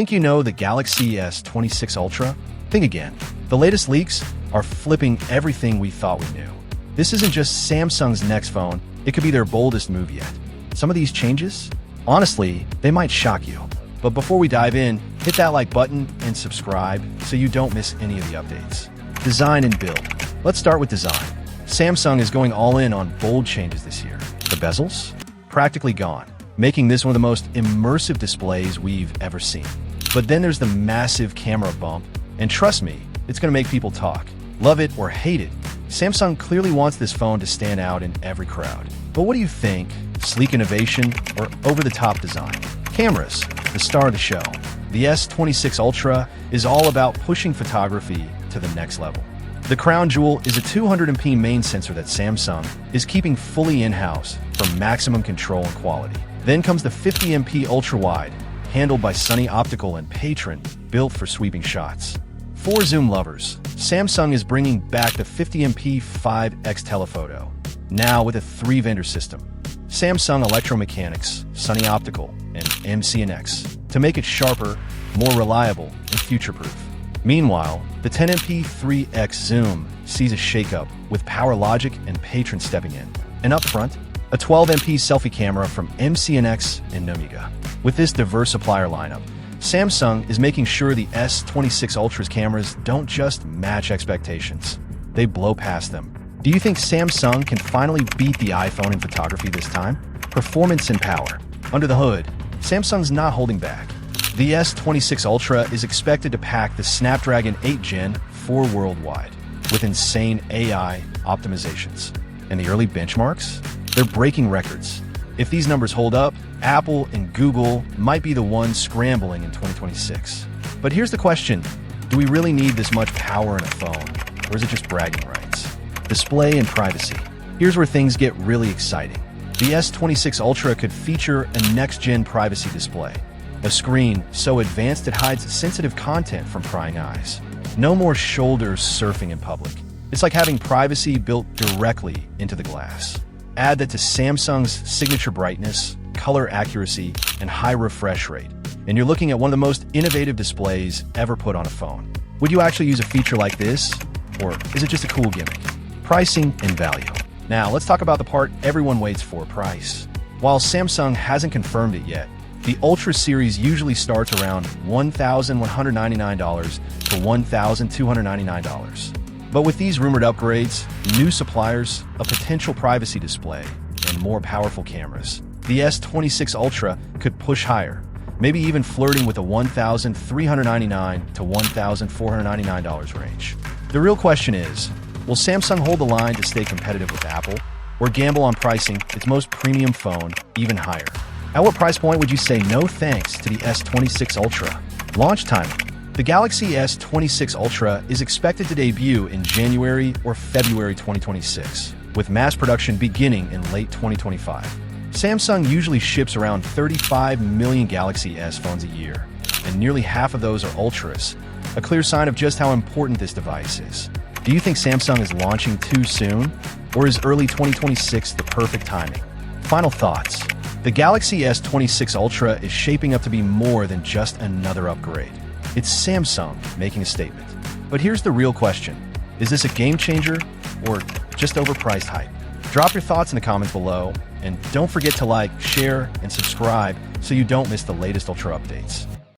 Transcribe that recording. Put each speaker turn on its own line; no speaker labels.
Think you know the Galaxy S26 Ultra? Think again. The latest leaks are flipping everything we thought we knew. This isn't just Samsung's next phone, it could be their boldest move yet. Some of these changes? Honestly, they might shock you. But before we dive in, hit that like button and subscribe so you don't miss any of the updates. Design and build. Let's start with design. Samsung is going all in on bold changes this year. The bezels? Practically gone, making this one of the most immersive displays we've ever seen. But then there's the massive camera bump, and trust me, it's going to make people talk. Love it or hate it, Samsung clearly wants this phone to stand out in every crowd. But what do you think? Sleek innovation or over-the-top design? Cameras, the star of the show. The S26 Ultra is all about pushing photography to the next level. The crown jewel is a 200MP main sensor that Samsung is keeping fully in-house for maximum control and quality. Then comes the 50MP ultra-wide, handled by Sunny Optical and Patron, built for sweeping shots. For zoom lovers, Samsung is bringing back the 50MP 5x telephoto, now with a 3-vendor system. Samsung Electromechanics, Sunny Optical, and MCNX, to make it sharper, more reliable, and future-proof. Meanwhile, the 10MP 3x zoom sees a shakeup with PowerLogic and Patron stepping in. And up front, a 12MP selfie camera from MCNX and Nomiga. With this diverse supplier lineup, Samsung is making sure the S26 Ultra's cameras don't just match expectations, they blow past them. Do you think Samsung can finally beat the iPhone in photography this time? Performance and power. Under the hood, Samsung's not holding back. The S26 Ultra is expected to pack the Snapdragon 8 Gen 4 worldwide, with insane AI optimizations. And the early benchmarks? They're breaking records. If these numbers hold up, Apple and Google might be the ones scrambling in 2026. But here's the question, do we really need this much power in a phone, or is it just bragging rights? Display and privacy. Here's where things get really exciting. The S26 Ultra could feature a next-gen privacy display, a screen so advanced it hides sensitive content from prying eyes. No more shoulder surfing in public. It's like having privacy built directly into the glass. Add that to Samsung's signature brightness, color accuracy, and high refresh rate, and you're looking at one of the most innovative displays ever put on a phone. Would you actually use a feature like this, or is it just a cool gimmick? Pricing and value. Now, let's talk about the part everyone waits for, price. While Samsung hasn't confirmed it yet, the Ultra series usually starts around $1,199 to $1,299. But with these rumored upgrades, new suppliers, a potential privacy display, and more powerful cameras, the S26 Ultra could push higher, maybe even flirting with a $1,399 to $1,499 range. The real question is, will Samsung hold the line to stay competitive with Apple, or gamble on pricing its most premium phone even higher? At what price point would you say no thanks to the S26 Ultra? Launch timing. The Galaxy S26 Ultra is expected to debut in January or February 2026, with mass production beginning in late 2025. Samsung usually ships around 35 million Galaxy S phones a year, and nearly half of those are Ultras, a clear sign of just how important this device is. Do you think Samsung is launching too soon, or is early 2026 the perfect timing? Final thoughts. The Galaxy S26 Ultra is shaping up to be more than just another upgrade. It's Samsung making a statement. But here's the real question. Is this a game changer or just overpriced hype? Drop your thoughts in the comments below, and don't forget to like, share, and subscribe so you don't miss the latest Ultra updates.